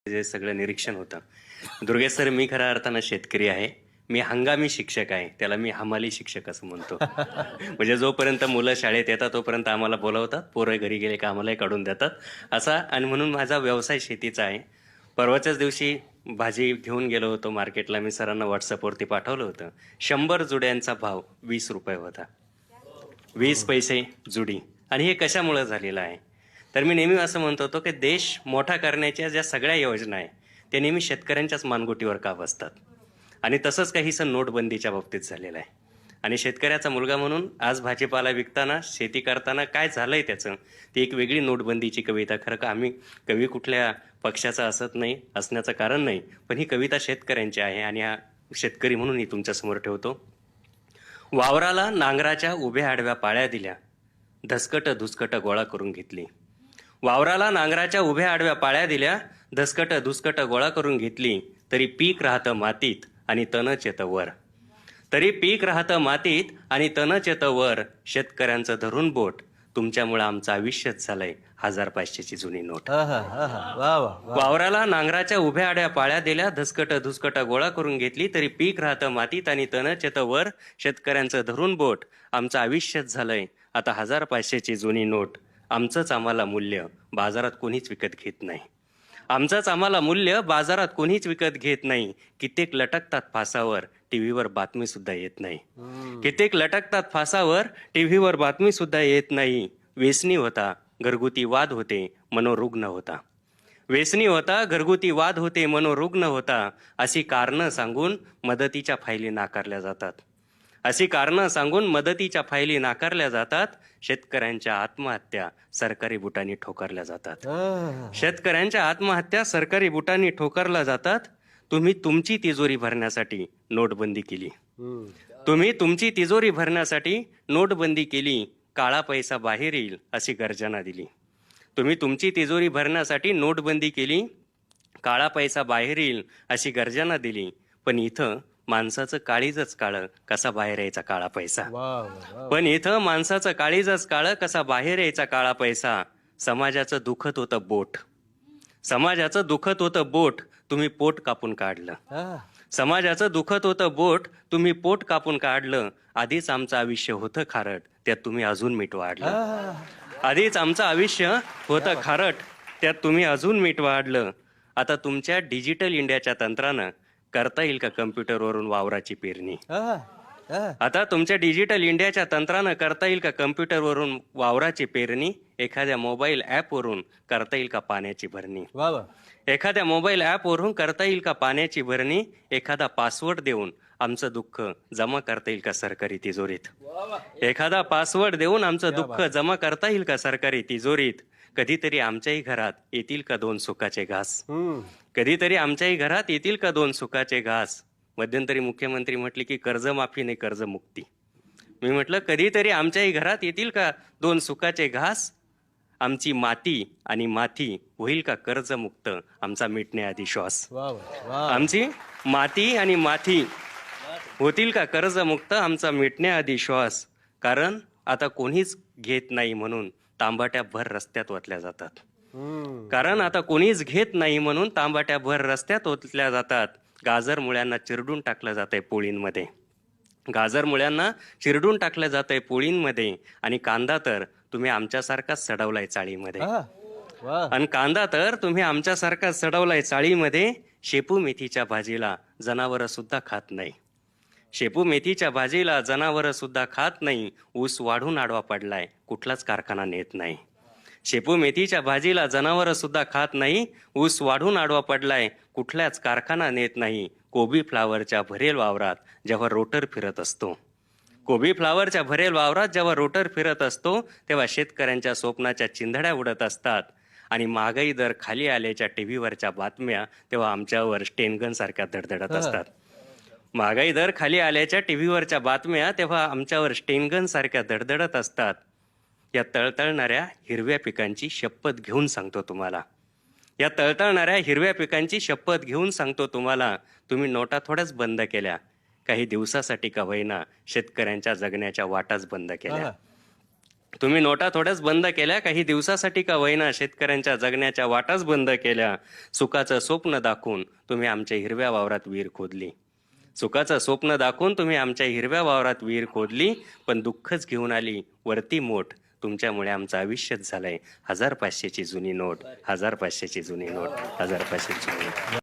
जे सगळं निरीक्षण होतं. दुर्गेश सर, मी खऱ्या अर्थानं शेतकरी आहे. मी हंगामी शिक्षक आहे. त्याला मी हमाली शिक्षक असं म्हणतो. म्हणजे जोपर्यंत मुलं शाळेत येतात तोपर्यंत आम्हाला बोलावतात, पोरं घरी गेले का आम्हालाही काढून देतात असा. आणि म्हणून माझा व्यवसाय शेतीचा आहे. परवाच्याच दिवशी भाजी घेऊन गेलो होतो मार्केटला. मी सरांना व्हॉट्सअपवरती पाठवलं होतं. 100 जुड्यांचा भाव 20 रुपये होता. 20 पैसे जुडी. आणि हे कशामुळे झालेलं आहे? तर मी नेहमी असं म्हणत होतो की देश मोठा करण्याच्या ज्या सगळ्या योजना आहे त्या नेहमी शेतकऱ्यांच्याच मानगुटीवर का बसतात. आणि तसंच काहीसं नोटबंदीच्या बाबतीत झालेलं आहे. आणि शेतकऱ्याचा मुलगा म्हणून आज भाजीपाला विकताना, शेती करताना काय झालंय त्याचं, ती एक वेगळी नोटबंदीची कविता. खरं का आम्ही कवी कुठल्या पक्षाचा असण्याचं कारण नाही, पण ही कविता शेतकऱ्यांची आहे आणि हा शेतकरी म्हणून ही तुमच्यासमोर ठेवतो. वावराला नांगराच्या उभ्या आडव्या पाळ्या दिल्या, धसकट धुसकट गोळा करून घेतली. वावराला नांगराच्या उभ्या आडव्या पाळ्या दिल्या, धसकट धुसकट गोळा करून घेतली. तरी पीक राहतं मातीत आणि तणच येतं वर. तरी पीक राहतं मातीत आणि तणच येतं वर. शेतकऱ्यांचं धरून बोट, तुमच्यामुळे आमचं आयुष्यच झालंय 1500ची जुनी नोट. वावराला नांगराच्या उभ्या आड्या पाळ्या दिल्या, धसकट धुसकट गोळा करून घेतली. तरी पीक राहतं मातीत आणि तणच येतं वर. शेतकऱ्यांचं धरून बोट, आमचं आयुष्यच झालंय आता 1500ची जुनी नोट. आमचंच आम्हाला मूल्य बाजारात कोणीच विकत घेत नाही. आमचंच आम्हाला मूल्य बाजारात कोणीच विकत घेत नाही. कित्येक लटकतात फासावर, टीव्हीवर बातमी सुद्धा येत नाही. कित्येक लटकतात फासावर, टीव्हीवर बातमी सुद्धा येत नाही. व्यसनी होता, घरगुती वाद होते, मनोरुग्ण होता. व्यसनी होता, घरगुती वाद होते, मनोरुग्ण होता. अशी कारणं सांगून मदतीच्या फायली नाकारल्या जातात. अशी कारणं सांगून मदतीच्या फायली नाकारल्या जातात. शेतकऱ्यांच्या आत्महत्या सरकारी बुटांनी ठोकरल्या जातात. शेतकऱ्यांच्या आत्महत्या सरकारी बुटांनी ठोकरल्या जातात. तुम्ही तुमची तिजोरी भरण्यासाठी नोटबंदी केली. तुम्ही तुमची तिजोरी भरण्यासाठी नोटबंदी केली. काळा पैसा बाहेर येईल अशी गर्जना दिली. तुम्ही तुमची तिजोरी भरण्यासाठी नोटबंदी केली. काळा पैसा बाहेर येईल अशी गर्जना दिली. पण इथं माणसाचं काळीजच काळं, कसा बाहेर यायचा काळा पैसा. पण इथं माणसाचं काळीजच काळं, कसा बाहेर यायचा काळा पैसा. समाजाचं दुखत होतं बोट, समाजाचं दुखत होतं बोट, तुम्ही पोट कापून काढलं. समाजाचं दुखत होतं बोट, तुम्ही पोट कापून काढलं. आधीच आमचं आयुष्य होतं खारट, त्यात तुम्ही अजून मीठ वाढलं. आधीच आमचं आयुष्य होतं खारट, त्यात तुम्ही अजून मीठ वाढलं. आता तुमच्या डिजिटल इंडियाच्या तंत्रानं करता येईल का कम्प्युटरवरून वावराची पेरणी? आता तुमच्या डिजिटल इंडियाच्या तंत्रानं करता येईल का कम्प्युटरवरून वावराची पेरणी? एखाद्या मोबाईल ॲपवरून करता येईल का पाण्याची भरणी? एखाद्या मोबाईल ॲपवरून करता येईल का पाण्याची भरणी? एखादा पासवर्ड देऊन आमचं दुःख जमा करता येईल का सरकारी तिजोरीत? एखादा पासवर्ड देऊन आमचं दुःख जमा करता येईल का सरकारी तिजोरीत? कधीतरी आमच्याही घरात येतील का 2 सुखाचे घास? कधीतरी आमच्याही घरात येतील का 2 सुखाचे घास? मध्यंतरी मुख्यमंत्री म्हटले की कर्जमाफी नाही कर्जमुक्ती. मी म्हटलं कधीतरी आमच्याही घरात येतील का 2 सुखाचे घास? आमची माती आणि माथी होईल का कर्जमुक्त, आमचा मिटण्याआधी श्वास. आमची माती आणि माथी होतील का कर्जमुक्त, आमचा मिटण्याआधी श्वास. कारण आता कोणीच घेत नाही म्हणून तांबाट्या भर रस्त्यात ओतल्या जातात. कारण आता कोणीच घेत नाही म्हणून तांबाट्या भर रस्त्यात ओतल्या जातात. गाजर मुळ्यांना चिरडून टाकलं जातंय पोळींमध्ये. गाजर मुळ्यांना चिरडून टाकलं जातंय पोळींमध्ये. आणि कांदा तर तुम्ही आमच्यासारखाच सडवलाय चाळीमध्ये. आणि कांदा तर तुम्ही आमच्यासारखाच सडवलाय चाळीमध्ये. शेपू मेथीच्या भाजीला जनावरं सुद्धा खात नाही. शेपू मेथीच्या भाजीला जनावरं सुद्धा खात नाही. ऊस वाढून आडवा पडलाय, कुठलाच कारखाना नेत नाही. शेपू मेथीच्या भाजीला जनावरं सुद्धा खात नाही. ऊस वाढून आडवा पडलाय, कुठल्याच कारखाना नेत नाही. कोबी फ्लावरच्या भरेल वावरात जेव्हा रोटर फिरत असतो, कोबी फ्लावरच्या भरेल वावरात जेव्हा रोटर फिरत असतो, तेव्हा शेतकऱ्यांच्या स्वप्नाच्या चिंधड्या उडत असतात. आणि महागाई दर खाली आल्याच्या टीव्हीवरच्या बातम्या तेव्हा आमच्यावर स्टेनगन सारख्या धडधडत असतात. महागाई दर खाली आल्याच्या टीव्हीवरच्या बातम्या तेव्हा आमच्यावर स्टेनगन सारख्या धडधडत असतात. या तळतळणाऱ्या हिरव्या पिकांची शपथ घेऊन सांगतो तुम्हाला, या तळतळणाऱ्या हिरव्या पिकांची शपथ घेऊन सांगतो तुम्हाला. तुम्ही नोटा थोड्याच बंद केल्या, काही दिवसासाठी का होईना शेतकऱ्यांच्या जगण्याच्या वाटाच बंद केल्या. तुम्ही नोटा थोड्याच बंद केल्या, काही दिवसासाठी का होईना शेतकऱ्यांच्या जगण्याच्या वाटाच बंद केल्या. सुखाचं स्वप्न दाखवून तुम्ही आमच्या हिरव्या वावरात विहीर खोदली. सुखाचं स्वप्न दाखवून तुम्ही आमच्या हिरव्या वावरात विहीर खोदली, पण दुःखच घेऊन आली वरती मोठ. तुमच्यामुळे आमचं आयुष्यच झालंय 1500ची जुनी नोट, 1500ची जुनी नोट, 1500ची जुनी नोट.